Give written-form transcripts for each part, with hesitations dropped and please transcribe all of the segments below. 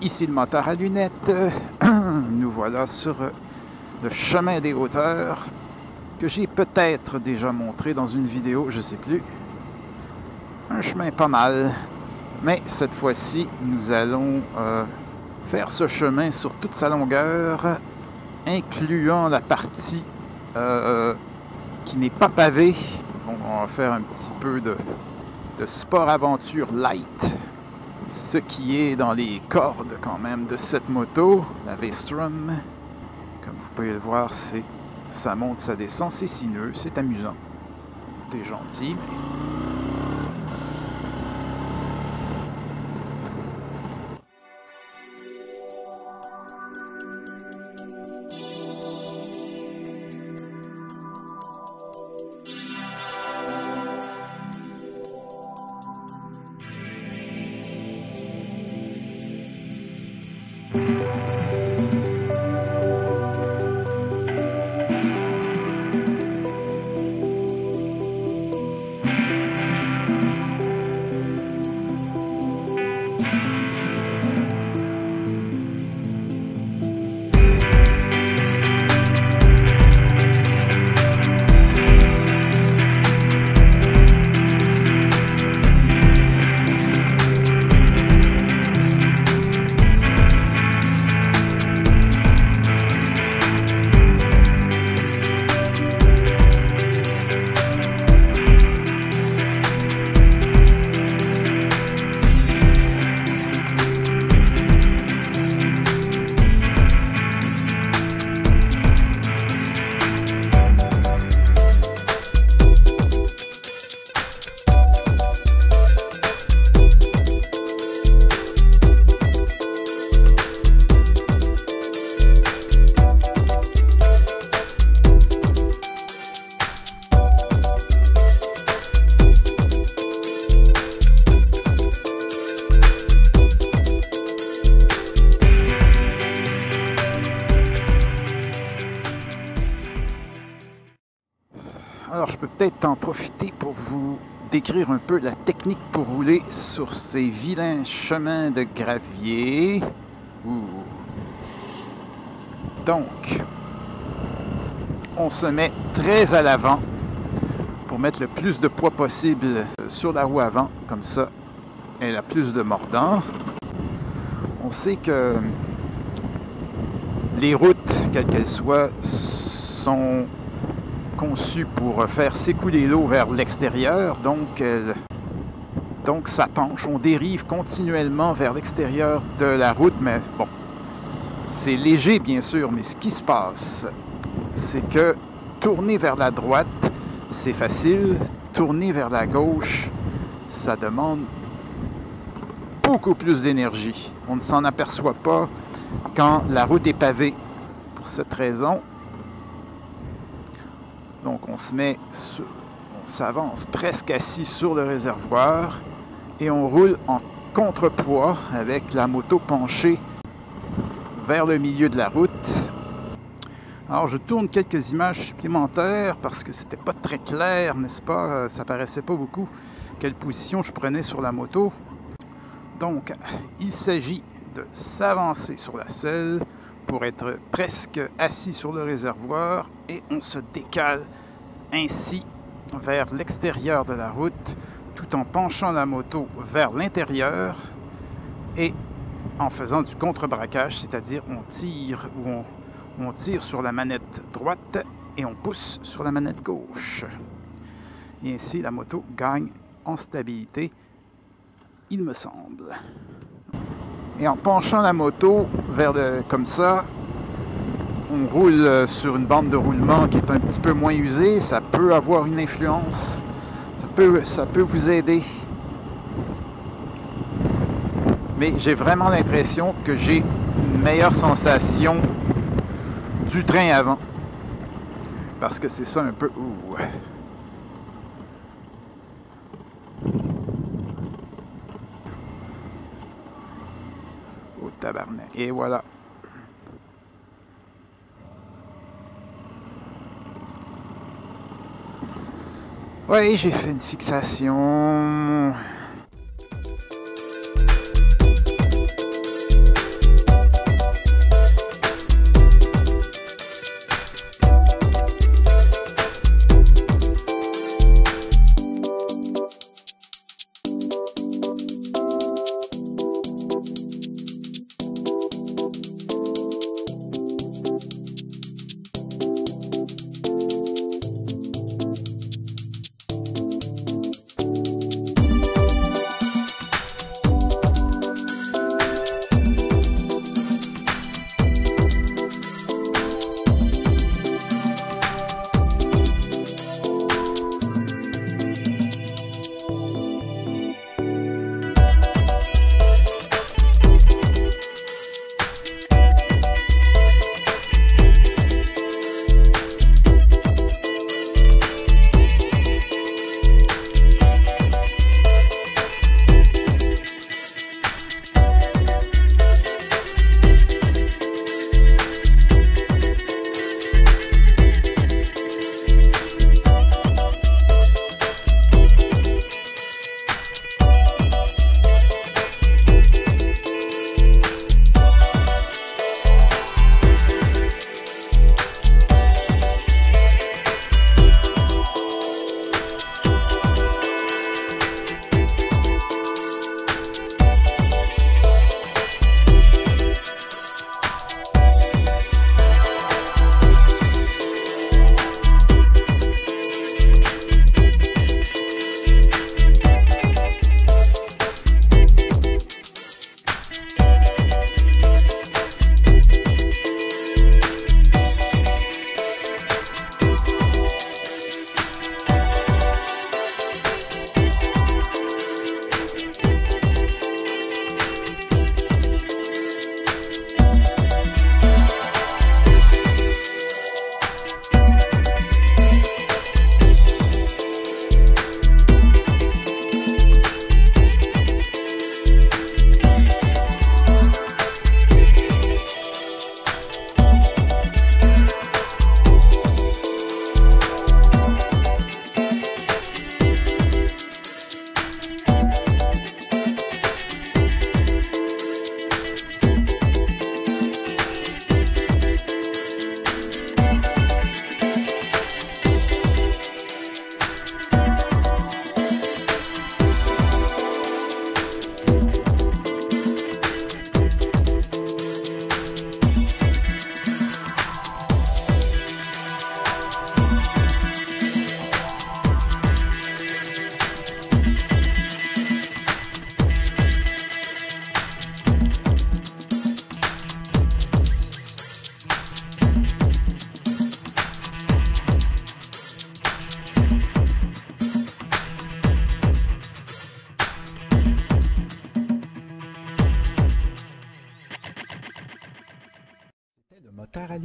ici le moteur à lunettes. Nous voilà sur le chemin des hauteurs que j'ai peut-être déjà montré dans une vidéo, je ne sais plus. Un chemin pas mal, mais cette fois-ci, nous allons faire ce chemin sur toute sa longueur, incluant la partie qui n'est pas pavée. Bon, on va faire un petit peu de sport aventure light, ce qui est dans les cordes quand même de cette moto, la V-Strom. Comme vous pouvez le voir, ça monte, ça descend, c'est sinueux, c'est amusant. C'est gentil, mais... Alors, je peux peut-être en profiter pour vous décrire un peu la technique pour rouler sur ces vilains chemins de gravier. Donc, on se met très à l'avant pour mettre le plus de poids possible sur la roue avant. Comme ça, elle a plus de mordant. On sait que les routes, quelles qu'elles soient, sont conçues pour faire s'écouler l'eau vers l'extérieur, donc ça penche, on dérive continuellement vers l'extérieur de la route, mais bon, c'est léger bien sûr, mais ce qui se passe, c'est que tourner vers la droite, c'est facile, tourner vers la gauche, ça demande beaucoup plus d'énergie. On ne s'en aperçoit pas quand la route est pavée. Pour cette raison, donc on s'avance presque assis sur le réservoir et on roule en contrepoids avec la moto penchée vers le milieu de la route. Alors je tourne quelques images supplémentaires parce que c'était pas très clair, n'est-ce pas? Ça paraissait pas beaucoup quelle position je prenais sur la moto. Donc il s'agit de s'avancer sur la selle pour être presque assis sur le réservoir et on se décale ainsi vers l'extérieur de la route tout en penchant la moto vers l'intérieur et en faisant du contre-braquage, c'est-à-dire on tire sur la manette droite et on pousse sur la manette gauche. Et ainsi la moto gagne en stabilité, il me semble. Et en penchant la moto vers comme ça, on roule sur une bande de roulement qui est un petit peu moins usée. Ça peut avoir une influence. Ça peut vous aider. Mais j'ai vraiment l'impression que j'ai une meilleure sensation du train avant. Parce que c'est ça un peu... Ouh. Tabarnak. Et voilà. Oui, j'ai fait une fixation.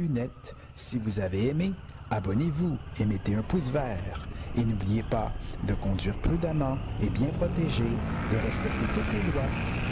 lunettes. Si vous avez aimé, abonnez-vous et mettez un pouce vert. Et n'oubliez pas de conduire prudemment et bien protégé, de respecter toutes les lois